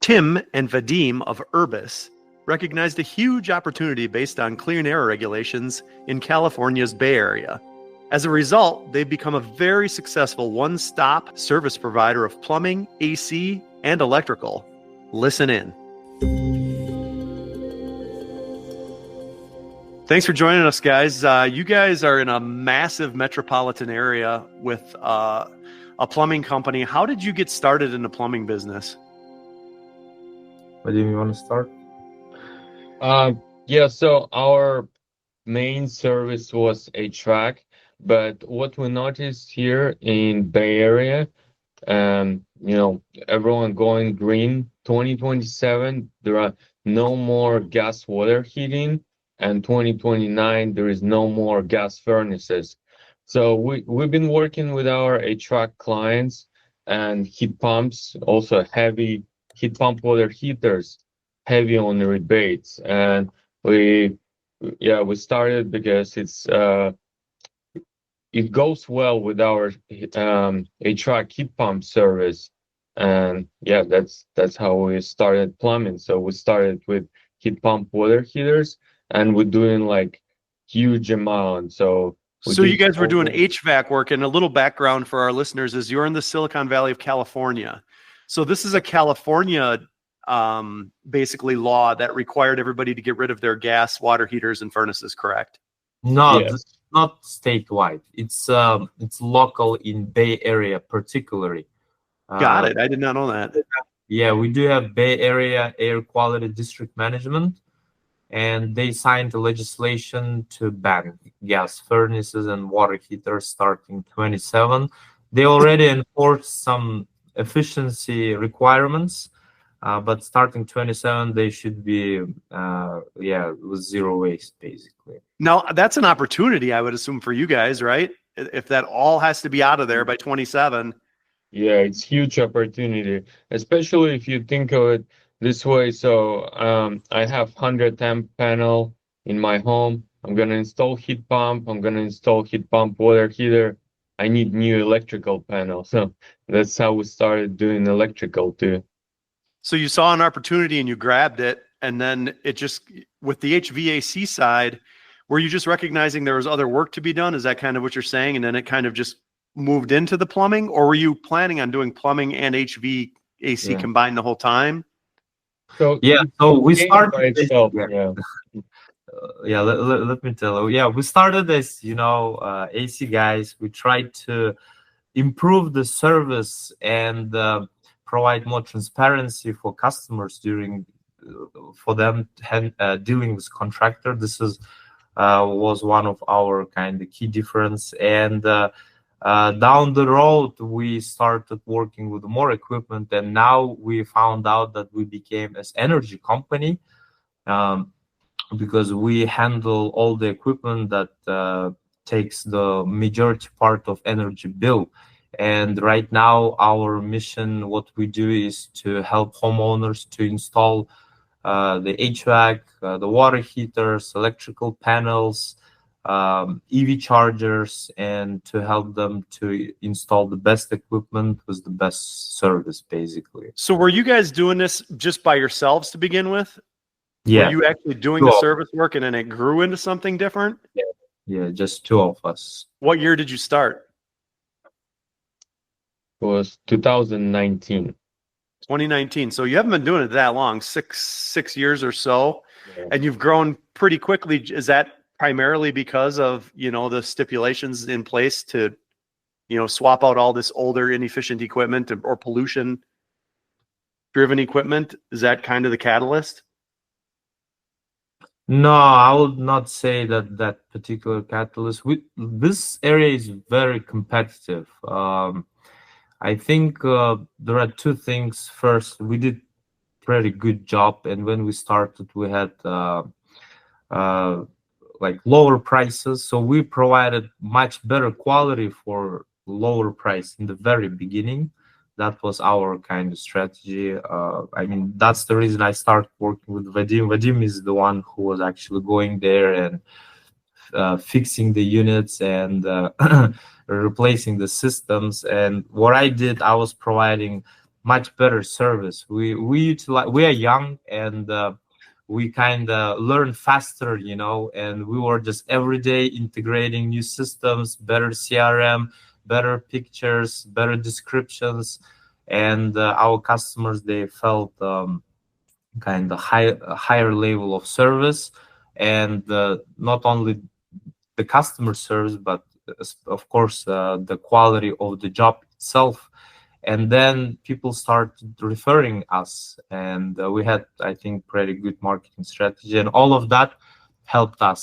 Tim and Vadim of Irbis recognized a huge opportunity based on clean air regulations in California's Bay Area. As a result, they've become a very successful one-stop service provider of plumbing, AC, and electrical. Listen in. Thanks for joining us, guys. You guys are in a massive metropolitan area with a plumbing company. How did you get started in the plumbing business? Vadim, you want to start? Yeah, so our main service was HVAC, but what we noticed here in Bay Area, everyone going green. 2027, there are no more gas water heating, and 2029, there is no more gas furnaces. So we've been working with our HVAC clients and heat pumps, also heavy heat pump water heaters, heavy on the rebates. And we started because it goes well with our HVAC heat pump service. And yeah, that's how we started plumbing. So we started with heat pump water heaters, and we're doing like huge amounts. So you guys were doing HVAC work, and a little background for our listeners is you're in the Silicon Valley of California. So this is a California basically law that required everybody to get rid of their gas water heaters and furnaces, correct? No, this is not statewide. It's local in Bay Area particularly. Got it. I did not know that. Yeah, we do have Bay Area Air Quality District Management, and they signed the legislation to ban gas furnaces and water heaters starting 27. They already enforced some efficiency requirements, but starting 27, they should be with zero waste basically. Now that's an opportunity, I would assume, for you guys, right? If that all has to be out of there by 27. Yeah, it's huge opportunity, especially if you think of it this way. So I have 100 amp panel in my home. I'm gonna install heat pump. I'm gonna install heat pump water heater. I need new electrical panel. So that's how we started doing electrical too. So you saw an opportunity and you grabbed it, and then it just, with the HVAC side, were you just recognizing there was other work to be done? Is that kind of what you're saying? And then it kind of just moved into the plumbing, or were you planning on doing plumbing and HVAC combined the whole time? So we started. Let me tell you. Yeah, we started as AC guys. We tried to improve the service and provide more transparency for customers for them dealing with contractor. This was one of our kind of key difference. And down the road, we started working with more equipment, and now we found out that we became as energy company because we handle all the equipment that takes the majority part of energy bill. And right now, our mission, what we do is to help homeowners to install the HVAC, the water heaters, electrical panels, EV chargers, and to help them to install the best equipment with the best service, basically. So were you guys doing this just by yourselves to begin with? Yeah. Were you actually doing the service work and then it grew into something different? Yeah, just two of us. What year did you start? It was 2019. 2019. So you haven't been doing it that long, six years or so, and you've grown pretty quickly. Is that primarily because of, the stipulations in place to, swap out all this older, inefficient equipment or pollution driven equipment? Is that kind of the catalyst? No, I would not say that particular catalyst. This area is very competitive. I think there are two things. First, we did pretty good job, and when we started, we had like lower prices, so we provided much better quality for lower price in the very beginning. That was our kind of strategy. That's the reason I started working with Vadim. Vadim is the one who was actually going there and fixing the units and replacing the systems. And what I did, I was providing much better service. We are young, and we kind of learn faster, and we were just every day integrating new systems, better CRM, better pictures, better descriptions, and our customers, they felt kind of higher level of service, and not only the customer service, but of course the quality of the job itself. And then people started referring us, and we had, I think, pretty good marketing strategy, and all of that helped us.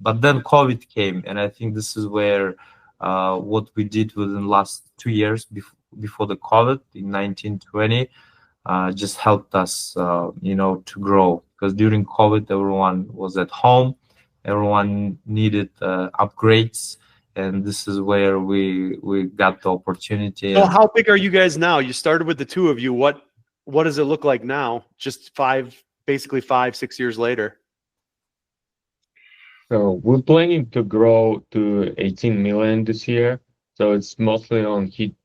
But then COVID came, and I think this is where what we did within the last 2 years before the COVID in 1920 just helped us, to grow. Because during COVID, everyone was at home, everyone needed upgrades, and this is where we got the opportunity. So how big are you guys now? You started with the two of you. What does it look like now? Just basically 5-6 years later. So we're planning to grow to 18 million this year. So it's mostly on heat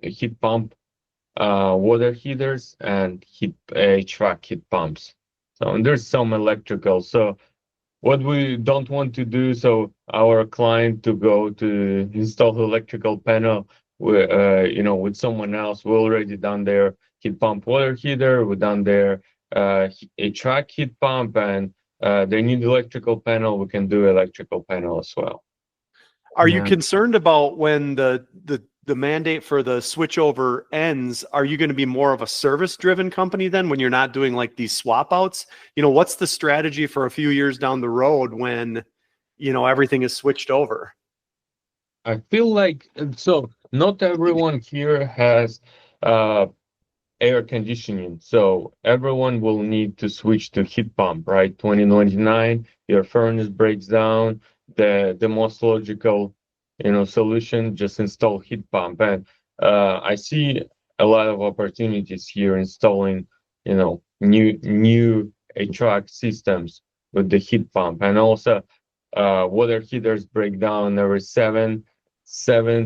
pump, water heaters, and HVAC heat pumps. So and there's some electrical. So what we don't want to do, so our client to go to install the electrical panel, with someone else. We already done their heat pump water heater. We done their HVAC heat pump, and they need electrical panel. We can do electrical panel as well. Are you concerned about when the mandate for the switchover ends? Are you going to be more of a service driven company then, when you're not doing like these swap outs? What's the strategy for a few years down the road when everything is switched over? I feel like, so not everyone here has air conditioning, so everyone will need to switch to heat pump, right? 2029, your furnace breaks down, the most logical solution, just install heat pump. And I see a lot of opportunities here installing new HVAC systems with the heat pump. And also water heaters break down every 7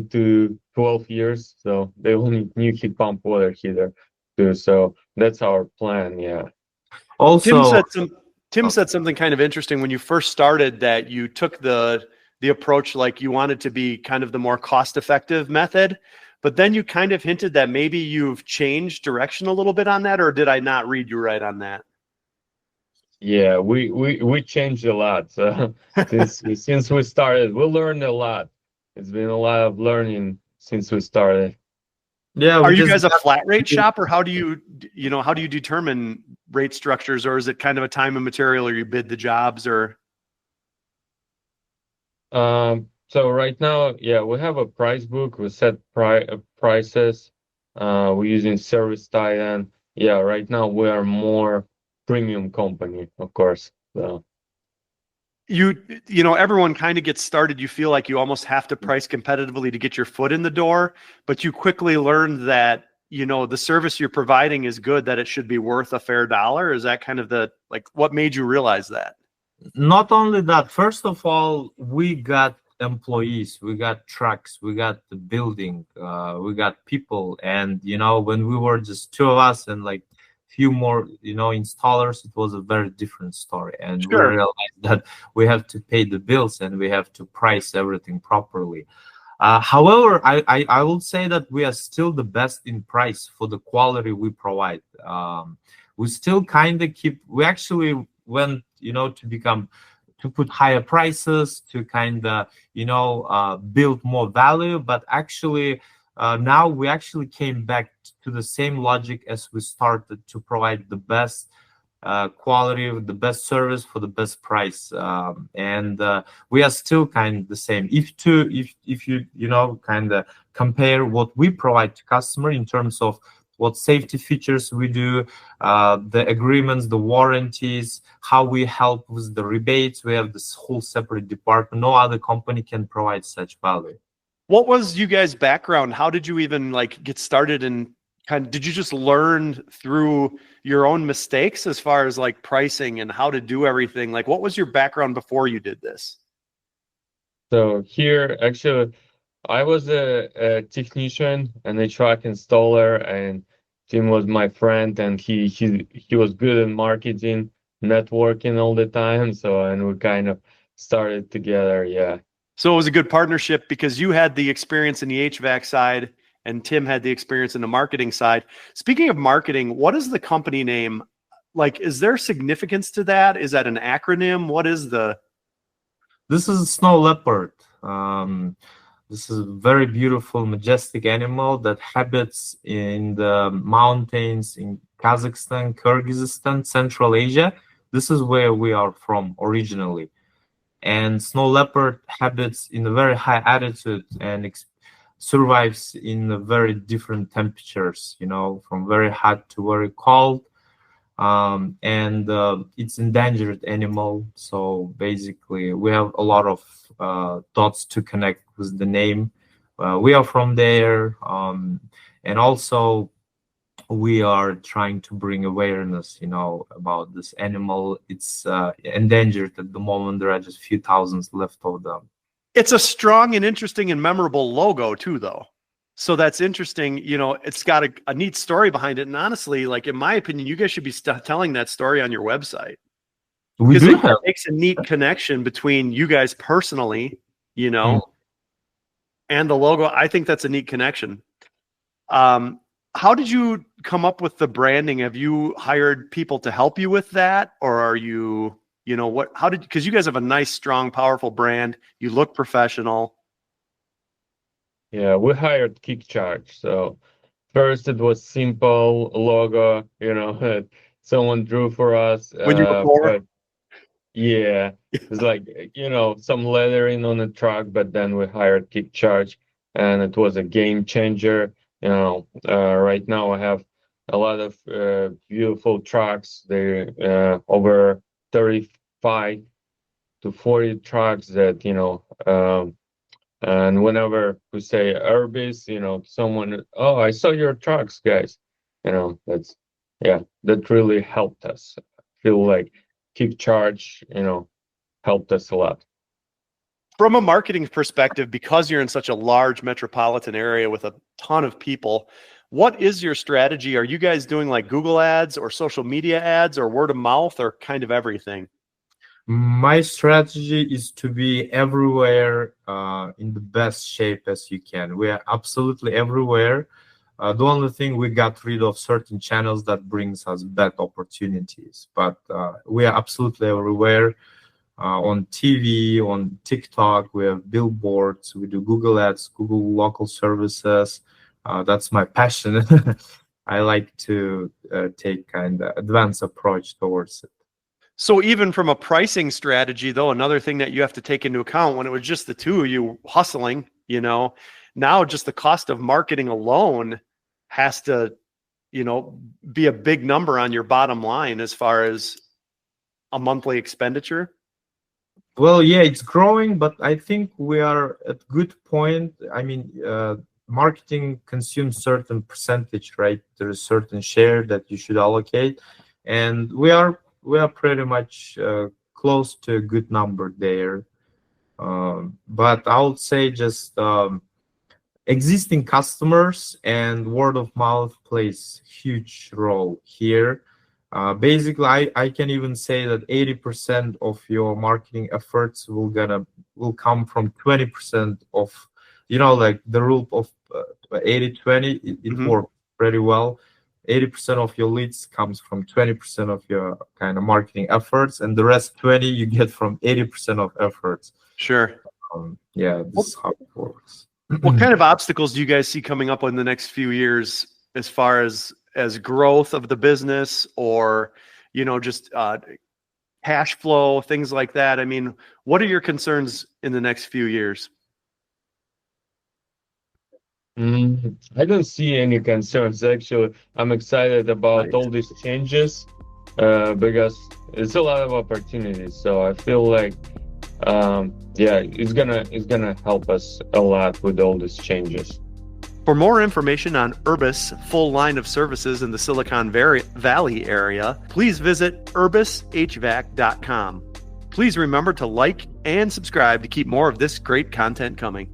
to 12 years, so they will need new heat pump water heater too. So that's our plan. Yeah. Also, Tim said something kind of interesting when you first started, that you took the approach like you wanted to be kind of the more cost-effective method, but then you kind of hinted that maybe you've changed direction a little bit on that, or did I not read you right on that? Yeah, we changed a lot. So since we started, we learned a lot. It's been a lot of learning since we started. Yeah. Are you guys a flat rate shop, or how do you determine rate structures, or is it kind of a time and material, or you bid the jobs, or? So right now, yeah, we have a price book. We set prices. We're using Service Titan. Yeah, right now we are more premium company, of course. So everyone kind of gets started. You feel like you almost have to price competitively to get your foot in the door, but you quickly learned that the service you're providing is good, that it should be worth a fair dollar. Is that kind of what made you realize that? Not only that, first of all, we got employees, we got trucks, we got the building, we got people. And when we were just two of us and like few more installers, it was a very different story. And Sure. We realized that we have to pay the bills and we have to price everything properly. However, I will say that we are still the best in price for the quality we provide. We still kind of we actually went to put higher prices, to kind of build more value, but actually now we actually came back to the same logic as we started, to provide the best quality, the best service for the best price, and we are still kind of the same. If you kind of compare what we provide to customer in terms of what safety features we do, the agreements, the warranties, how we help with the rebates, we have this whole separate department. No other company can provide such value. What was you guys' background? How did you even get started, and did you just learn through your own mistakes as far as pricing and how to do everything? What was your background before you did this? So here, actually, I was a technician and a truck installer, and Tim was my friend, and he was good in marketing, networking all the time. So, and we kind of started together. Yeah. So it was a good partnership because you had the experience in the HVAC side and Tim had the experience in the marketing side. Speaking of marketing, what is the company name? Like, is there significance to that? Is that an acronym? What is the... This is a snow leopard. This is a very beautiful, majestic animal that habits in the mountains in Kazakhstan, Kyrgyzstan, Central Asia. This is where we are from originally. And snow leopard habits in a very high altitude and survives in a very different temperatures, from very hot to very cold. And it's endangered animal. So basically, we have a lot of dots to connect with the name. We are from there, and also we are trying to bring awareness, about this animal. It's endangered at the moment. There are just a few thousands left of them. It's a strong and interesting and memorable logo too, though. So that's interesting. It's got a neat story behind it. And honestly, like in my opinion, you guys should be telling that story on your website. We do have. It makes a neat connection between you guys personally, and the logo. I think that's a neat connection. How did you come up with the branding? Have you hired people to help you with that? Or are you, because you guys have a nice, strong, powerful brand. You look professional. Yeah, we hired KickCharge. So first it was simple logo, that someone drew for us. When you were poor? Yeah, it's like, some lettering on the truck, but then we hired KickCharge and it was a game changer. Right now I have a lot of beautiful trucks. They're over 35 to 40 trucks that, and whenever we say Irbis, someone, oh, I saw your trucks, guys. That really helped us. I feel like KickCharge, helped us a lot. From a marketing perspective, because you're in such a large metropolitan area with a ton of people, what is your strategy? Are you guys doing like Google ads or social media ads or word of mouth or kind of everything? My strategy is to be everywhere in the best shape as you can. We are absolutely everywhere. The only thing, we got rid of certain channels that brings us bad opportunities, but we are absolutely everywhere. On TV, on TikTok, we have billboards, we do Google ads, Google local services. That's my passion. I like to take kind of advanced approach towards it. So even from a pricing strategy, though, another thing that you have to take into account when it was just the two of you hustling, now just the cost of marketing alone has to, be a big number on your bottom line as far as a monthly expenditure. Well, yeah, it's growing, but I think we are at good point. I mean, marketing consumes certain percentage, right? There's a certain share that you should allocate, and we are pretty much close to a good number there. But I would say just existing customers and word of mouth plays huge role here. Basically, I can even say that 80% of your marketing efforts will come from 20% of, like the rule of 80-20. It worked pretty well. 80% of your leads comes from 20% of your kind of marketing efforts, and the rest 20 you get from 80% of efforts. Sure. This is how it works. What kind of obstacles do you guys see coming up in the next few years as far as growth of the business or, just cash flow, things like that? I mean, what are your concerns in the next few years? I don't see any concerns. Actually, I'm excited about all these changes because it's a lot of opportunities. So I feel like, it's gonna help us a lot with all these changes. For more information on Irbis' full line of services in the Silicon Valley area, please visit irbishvac.com. Please remember to like and subscribe to keep more of this great content coming.